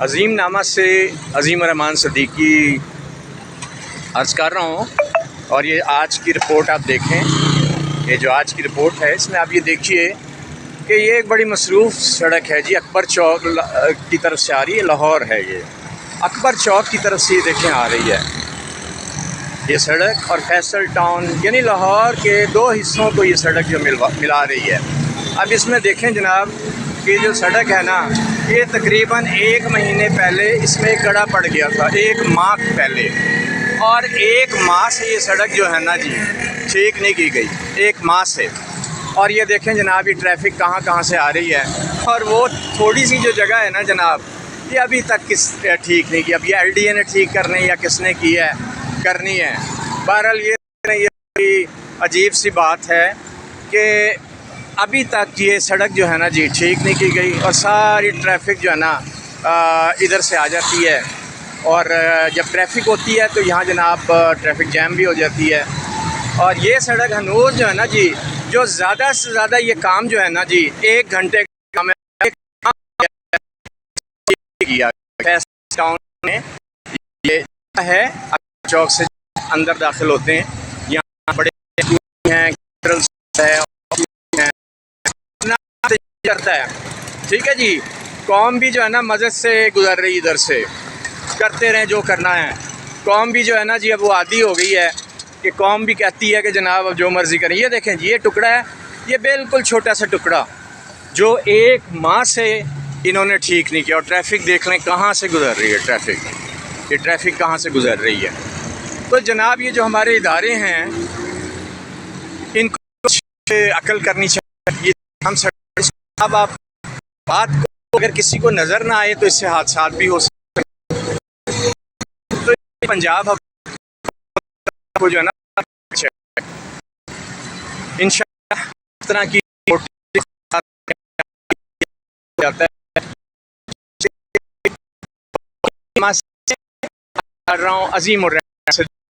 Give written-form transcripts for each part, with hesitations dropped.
अज़ीम नामा से अज़ीम रहमान सदीकी अर्ज़ कर रहा हूँ। और ये आज की रिपोर्ट आप देखें, ये जो आज की रिपोर्ट है इसमें आप ये देखिए कि ये एक बड़ी मसरूफ़ सड़क है जी। अकबर चौक की तरफ से आ रही है, लाहौर है ये। अकबर चौक की तरफ से ये देखें आ रही है ये सड़क, और फैसल टाउन यानी लाहौर के दो हिस्सों को ये सड़क जो मिला रही है। अब इसमें देखें जनाब कि जो सड़क है ना, ये तकरीबन 1 महीने पहले इसमें एक गड़ा पड़ गया था, 1 माह पहले। और 1 माह से ये सड़क जो है ना जी ठीक नहीं की गई, 1 माह से। और ये देखें जनाब ये ट्रैफिक कहाँ कहाँ से आ रही है। और वो थोड़ी सी जो जगह है ना जनाब, ये अभी तक ठीक नहीं की। अब ये LDA ने ठीक करनी या किसने की है, करनी है। बहरहाल ये अजीब सी बात है कि अभी तक ये सड़क जो है ना जी ठीक नहीं की गई, और सारी ट्रैफिक जो है ना इधर से आ जाती है। और जब ट्रैफिक होती है तो यहाँ जनाब ट्रैफिक जैम भी हो जाती है। और ये सड़क हनूर जो है ना जी, जो ज़्यादा से ज़्यादा ये काम जो है ना जी 1 घंटे का काम किया टाउन में। ये है चौक से अंदर दाखिल होते हैं, यहाँ बड़े हैं करता है, ठीक है जी। कौम भी जो है ना मज़े से गुजर रही, इधर से करते रहें जो करना है। कौम भी जो है ना जी अब वो आदी हो गई है कि कौम भी कहती है कि जनाब अब जो मर्ज़ी करें। ये देखें जी ये टुकड़ा है, ये बिल्कुल छोटा सा टुकड़ा जो 1 माह से इन्होंने ठीक नहीं किया। और ट्रैफिक देख लें कहाँ से गुजर रही है ट्रैफिक, ये ट्रैफिक कहाँ से गुजर रही है। तो जनाब ये जो हमारे इदारे हैं इनको अकल करनी चाहिए। हम अब आप बात को अगर किसी को नज़र ना आए तो इससे हादसा भी हो सकते हैं। तो पंजाब को जो है ना इंशाअल्लाह इस तरह की जाता है। कर रहा हूँ अज़ीम,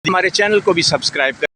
हमारे चैनल को भी सब्सक्राइब कर